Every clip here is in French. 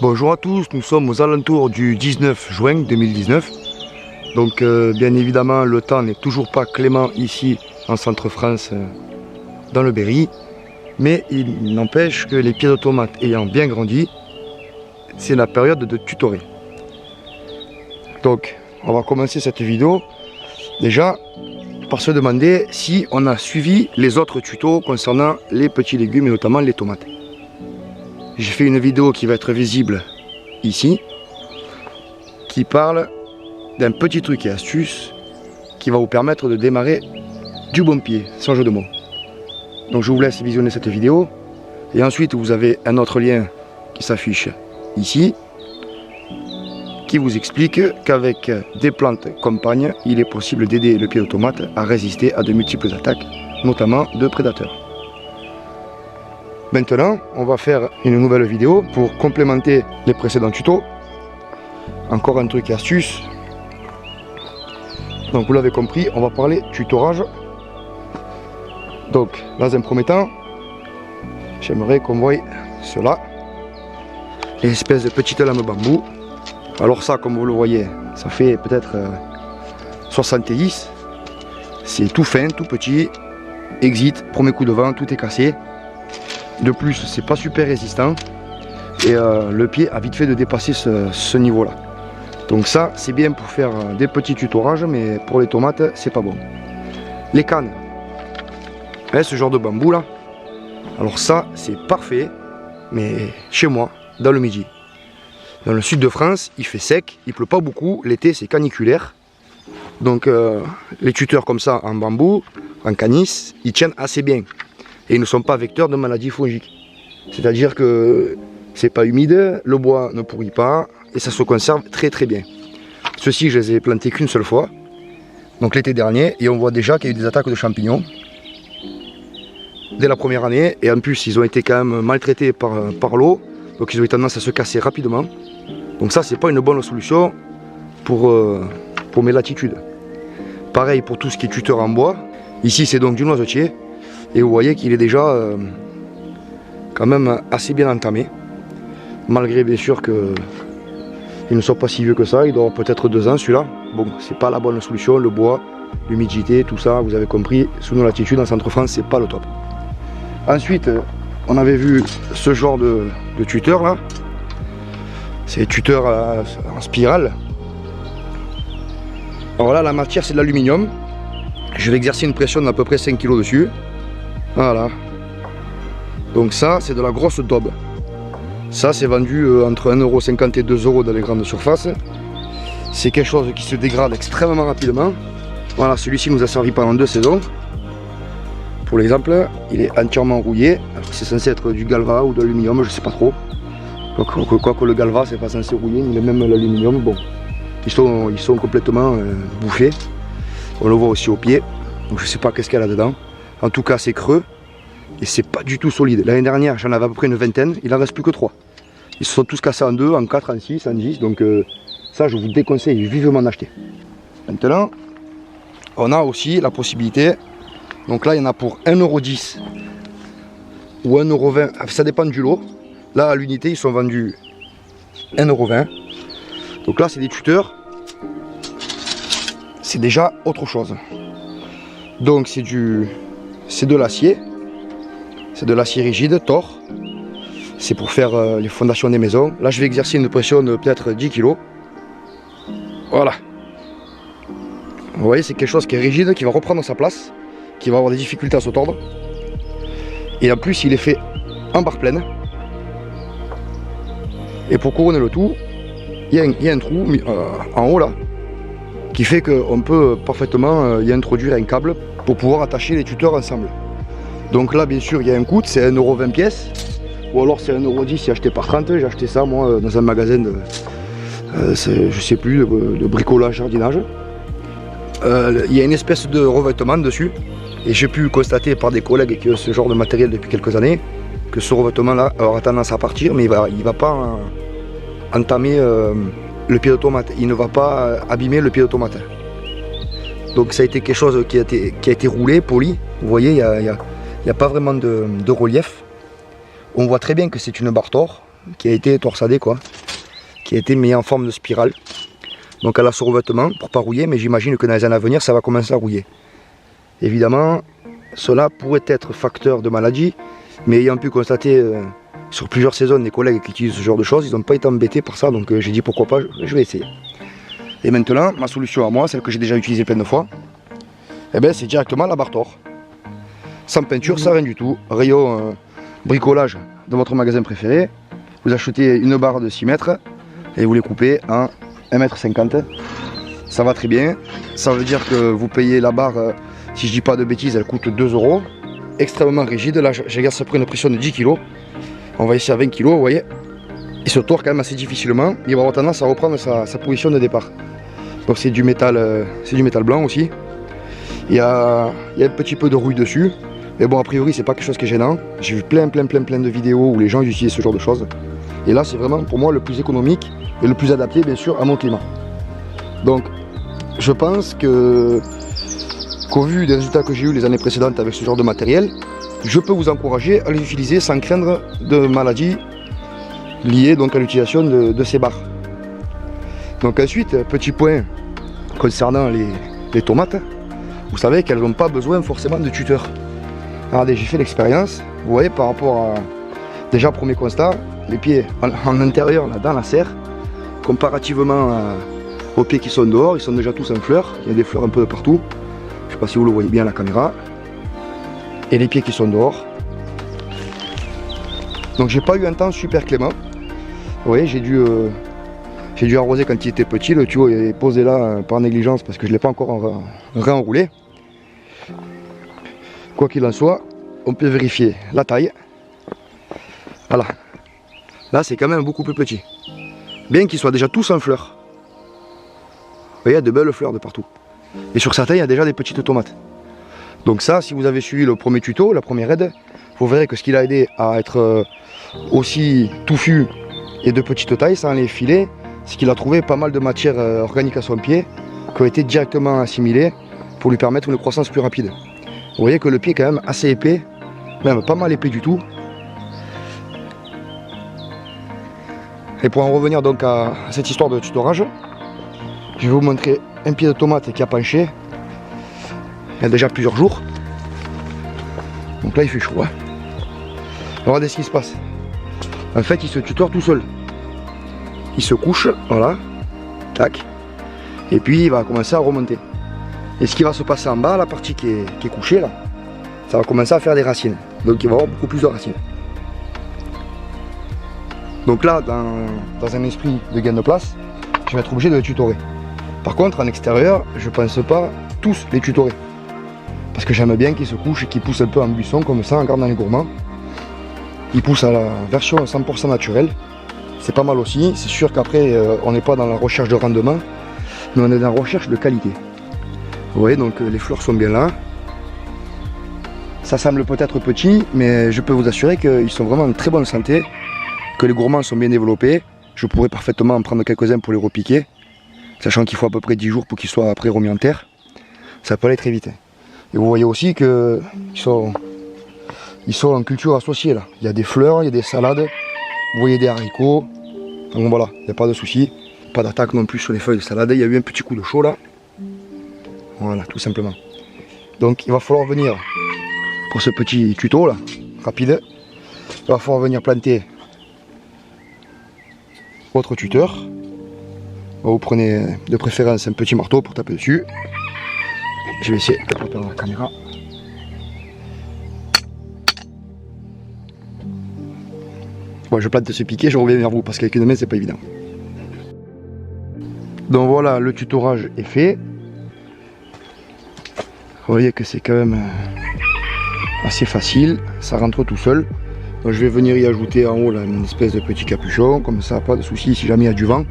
Bonjour à tous, nous sommes aux alentours du 19 juin 2019. Donc bien évidemment le temps n'est toujours pas clément ici en Centre-France dans le Berry. Mais il n'empêche que les pieds de tomates ayant bien grandi, c'est la période de tutorer. Donc on va commencer cette vidéo déjà par se demander si on a suivi les autres tutos concernant les petits légumes et notamment les tomates. J'ai fait une vidéo qui va être visible ici, qui parle d'un petit truc et astuce qui va vous permettre de démarrer du bon pied, sans jeu de mots. Donc je vous laisse visionner cette vidéo et ensuite vous avez un autre lien qui s'affiche ici qui vous explique qu'avec des plantes compagnes, il est possible d'aider le pied de tomate à résister à de multiples attaques, notamment de prédateurs. Maintenant, on va faire une nouvelle vidéo pour complémenter les précédents tutos. Encore un truc et astuce. Donc vous l'avez compris, on va parler tutorage. Donc, dans un premier temps, j'aimerais qu'on voie cela. L'espèce de petite lame bambou. Alors ça, comme vous le voyez, ça fait peut-être 70. C'est tout fin, tout petit. Exit, premier coup de vent, tout est cassé. De plus, c'est pas super résistant et le pied a vite fait de dépasser ce niveau là. Donc ça, c'est bien pour faire des petits tutorages, mais pour les tomates, c'est pas bon. Les cannes, ce genre de bambou là, alors ça, c'est parfait, mais chez moi, dans le midi. Dans le sud de France, il fait sec, il pleut pas beaucoup, l'été c'est caniculaire. Donc les tuteurs comme ça en bambou, en canis, ils tiennent assez bien. Et ils ne sont pas vecteurs de maladies fongiques. C'est-à-dire que c'est pas humide, le bois ne pourrit pas et ça se conserve très très bien. Ceux-ci, je les ai plantés qu'une seule fois, donc l'été dernier, et on voit déjà qu'il y a eu des attaques de champignons dès la première année. Et en plus, ils ont été quand même maltraités par l'eau, donc ils ont eu tendance à se casser rapidement. Donc ça, c'est pas une bonne solution pour mes latitudes. Pareil pour tout ce qui est tuteur en bois. Ici, c'est donc du noisetier. Et vous voyez qu'il est déjà quand même assez bien entamé. Malgré bien sûr qu'il ne soit pas si vieux que ça, il doit avoir peut-être 2 ans celui-là. Bon, c'est pas la bonne solution, le bois, l'humidité, tout ça, vous avez compris, sous nos latitudes en Centre-France, c'est pas le top. Ensuite, on avait vu ce genre de tuteur là. C'est tuteur en spirale. Alors là, la matière c'est de l'aluminium. Je vais exercer une pression d'à peu près 5 kg dessus. Voilà. Donc ça, c'est de la grosse daube. Ça, c'est vendu entre 1,50 € et 2 € dans les grandes surfaces. C'est quelque chose qui se dégrade extrêmement rapidement. Voilà, celui-ci nous a servi pendant 2 saisons. Pour l'exemple, il est entièrement rouillé. C'est censé être du galva ou de l'aluminium, je sais pas trop. Quoique le galva, c'est pas censé rouiller, ni même l'aluminium. Bon, ils sont complètement bouffés. On le voit aussi au pied. Donc je sais pas qu'est-ce qu'il y a là-dedans. En tout cas, c'est creux et c'est pas du tout solide. L'année dernière, j'en avais à peu près une vingtaine, il en reste plus que 3. Ils se sont tous cassés en 2, en 4, en 6, en 10. Donc ça, je vous déconseille vivement d'acheter. Maintenant, on a aussi la possibilité. Donc là, il y en a pour 1,10 € ou 1,20 €. Ça dépend du lot. Là, à l'unité, ils sont vendus 1,20 €. Donc là, c'est des tuteurs. C'est déjà autre chose. Donc c'est de l'acier. C'est de l'acier rigide, tort. C'est pour faire les fondations des maisons. Là, je vais exercer une pression de peut-être 10 kg. Voilà. Vous voyez, c'est quelque chose qui est rigide, qui va reprendre sa place, qui va avoir des difficultés à se tordre. Et en plus, il est fait en barre pleine. Et pour couronner le tout, il y a un trou en haut là, qui fait qu'on peut parfaitement y introduire un câble pour pouvoir attacher les tuteurs ensemble. Donc là, bien sûr, il y a un coût, c'est 1,20 € pièce. Ou alors c'est 1,10 € si acheté par 30. J'ai acheté ça moi dans un magasin de, je sais plus, de bricolage, jardinage. Il y a une espèce de revêtement dessus. Et j'ai pu constater par des collègues qui ont ce genre de matériel depuis quelques années que ce revêtement là aura tendance à partir, mais il va pas entamer le pied de tomate. Il ne va pas abîmer le pied de tomate. Donc ça a été quelque chose qui a été roulé, poli. Vous voyez, il n'y a pas vraiment de relief. On voit très bien que c'est une barre tort. qui a été torsadée quoi, qui a été mis en forme de spirale. Donc elle a ce revêtement pour pas rouiller, mais j'imagine que dans les années à venir ça va commencer à rouiller. Évidemment, cela pourrait être facteur de maladie, mais ayant pu constater sur plusieurs saisons des collègues qui utilisent ce genre de choses, ils n'ont pas été embêtés par ça, donc j'ai dit pourquoi pas, je vais essayer. Et maintenant, ma solution à moi, celle que j'ai déjà utilisée plein de fois, eh ben, c'est directement la barre Thor. Sans peinture, sans rien du tout. Rayon bricolage de votre magasin préféré. Vous achetez une barre de 6 mètres et vous les coupez en 1,50 m. Ça va très bien. Ça veut dire que vous payez la barre, si je dis pas de bêtises, elle coûte 2 €. Extrêmement rigide. Là, j'exerce après une pression de 10 kg. On va ici à 20 kg, vous voyez. Il se tord quand même assez difficilement. Il va avoir tendance à reprendre sa position de départ. Donc c'est du métal blanc aussi. Il y a un petit peu de rouille dessus. Mais bon, a priori, c'est pas quelque chose qui est gênant. J'ai vu plein de vidéos où les gens utilisent ce genre de choses. Et là, c'est vraiment pour moi le plus économique et le plus adapté, bien sûr, à mon climat. Donc, je pense qu'au vu des résultats que j'ai eu les années précédentes avec ce genre de matériel, je peux vous encourager à les utiliser sans craindre de maladies liées donc à l'utilisation de ces barres. Donc ensuite, petit point concernant les tomates, vous savez qu'elles n'ont pas besoin forcément de tuteur. Regardez, j'ai fait l'expérience, vous voyez par rapport à, déjà premier constat, les pieds en intérieur là, dans la serre, comparativement aux pieds qui sont dehors, ils sont déjà tous en fleurs, il y a des fleurs un peu de partout, je ne sais pas si vous le voyez bien à la caméra, et les pieds qui sont dehors. Donc j'ai pas eu un temps super clément, vous voyez j'ai dû arroser quand il était petit, le tuyau est posé là par négligence parce que je ne l'ai pas encore réenroulé. Quoi qu'il en soit, on peut vérifier la taille. Voilà. Là, c'est quand même beaucoup plus petit. Bien qu'ils soient déjà tous en fleurs. Vous voyez, il y a de belles fleurs de partout. Et sur certains, il y a déjà des petites tomates. Donc ça, si vous avez suivi le premier tuto, la première aide, vous verrez que ce qui l'a aidé à être aussi touffu et de petite taille, sans les filets, c'est qu'il a trouvé pas mal de matière organique à son pied qui ont été directement assimilées pour lui permettre une croissance plus rapide. Vous voyez que le pied est quand même assez épais, même pas mal épais du tout. Et pour en revenir donc à cette histoire de tutorage, je vais vous montrer un pied de tomate qui a penché il y a déjà plusieurs jours. Donc là il fait chaud. Hein. Regardez ce qui se passe. En fait il se tutore tout seul. Il se couche, voilà, tac, et puis il va commencer à remonter. Et ce qui va se passer en bas, la partie qui est couchée là, ça va commencer à faire des racines. Donc il va y avoir beaucoup plus de racines. Donc là, dans un esprit de gain de place, je vais être obligé de les tutorer. Par contre, en extérieur, je ne pense pas tous les tutorer. Parce que j'aime bien qu'ils se couchent et qu'ils poussent un peu en buisson comme ça, en gardant les gourmands. Ils poussent à la version 100% naturelle. C'est pas mal aussi. C'est sûr qu'après, on n'est pas dans la recherche de rendement, mais on est dans la recherche de qualité. Vous voyez, donc les fleurs sont bien là. Ça semble peut-être petit, mais je peux vous assurer qu'ils sont vraiment en très bonne santé, que les gourmands sont bien développés. Je pourrais parfaitement en prendre quelques-uns pour les repiquer, sachant qu'il faut à peu près 10 jours pour qu'ils soient après remis en terre. Ça peut aller très vite. Et vous voyez aussi qu'ils sont en culture associée là. Il y a des fleurs, il y a des salades, vous voyez des haricots. Donc voilà, il n'y a pas de souci. Pas d'attaque non plus sur les feuilles de salade. Il y a eu un petit coup de chaud là. Voilà, tout simplement. Donc il va falloir venir, pour ce petit tuto là, rapide, il va falloir venir planter votre tuteur. Vous prenez de préférence un petit marteau pour taper dessus. Je vais essayer de ne pas perdre la caméra. Bon, je plante ce piquet, je reviens vers vous parce qu'avec une main c'est pas évident. Donc voilà, le tutorage est fait. Vous voyez que c'est quand même assez facile, ça rentre tout seul. Donc je vais venir y ajouter en haut là, une espèce de petit capuchon, comme ça pas de souci si jamais il y a du vent.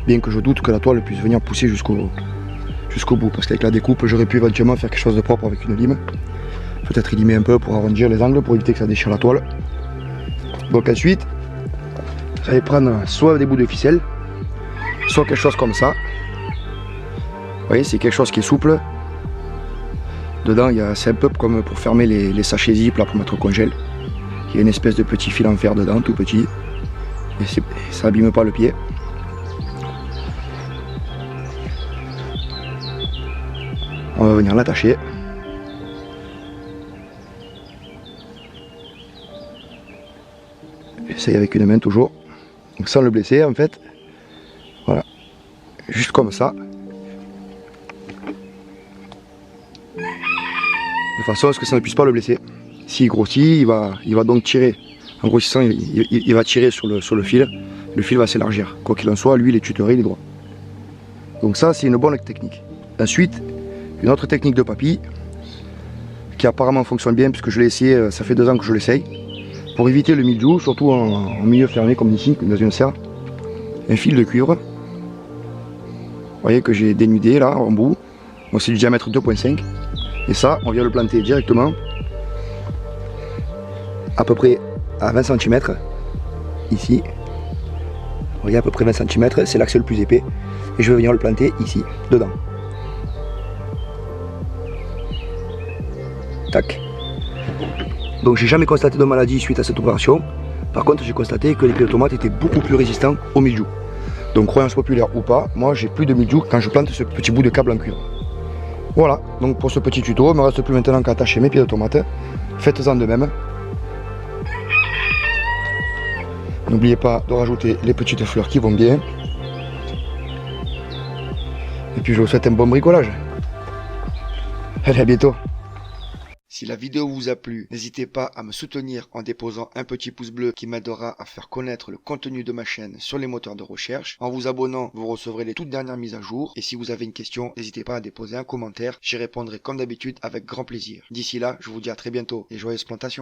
Bien que je doute que la toile puisse venir pousser jusqu'au bout, parce qu'avec la découpe j'aurais pu éventuellement faire quelque chose de propre avec une lime. Peut-être limer un peu pour arrondir les angles, pour éviter que ça déchire la toile. Donc ensuite, vous allez prendre soit des bouts de ficelle, soit quelque chose comme ça. Vous voyez, c'est quelque chose qui est souple. Dedans, c'est un peu comme pour fermer les sachets zip là, pour mettre au congèle. Il y a une espèce de petit fil en fer dedans, tout petit. et ça abîme pas le pied. On va venir l'attacher. J'essaye avec une main toujours, donc sans le blesser en fait. Voilà, juste comme ça. De façon à ce que ça ne puisse pas le blesser. S'il grossit, il va donc tirer. En grossissant, il va tirer sur le fil. Le fil va s'élargir. Quoi qu'il en soit, lui, il est tutoré, il est droit. Donc ça, c'est une bonne technique. Ensuite, une autre technique de papy, qui apparemment fonctionne bien, puisque je l'ai essayé, ça fait 2 ans que je l'essaye. Pour éviter le mildiou, surtout en milieu fermé, comme ici, dans une serre, un fil de cuivre. Vous voyez que j'ai dénudé là, en bout. Donc c'est du diamètre 2.5. Et ça, on vient le planter directement, à peu près à 20 cm, ici. Vous voyez, à peu près 20 cm, c'est l'axe le plus épais. Et je vais venir le planter ici, dedans. Tac. Donc j'ai jamais constaté de maladie suite à cette opération. Par contre, j'ai constaté que les pieds de tomates étaient beaucoup plus résistants au mildiou. Donc croyance populaire ou pas, moi j'ai plus de mildiou quand je plante ce petit bout de câble en cuivre. Voilà, donc pour ce petit tuto, il ne me reste plus maintenant qu'à attacher mes pieds de tomates. Faites-en de même. N'oubliez pas de rajouter les petites fleurs qui vont bien. Et puis je vous souhaite un bon bricolage. Allez, à bientôt. Si la vidéo vous a plu, n'hésitez pas à me soutenir en déposant un petit pouce bleu qui m'aidera à faire connaître le contenu de ma chaîne sur les moteurs de recherche. En vous abonnant, vous recevrez les toutes dernières mises à jour. Et si vous avez une question, n'hésitez pas à déposer un commentaire. J'y répondrai comme d'habitude avec grand plaisir. D'ici là, je vous dis à très bientôt et joyeuses plantations.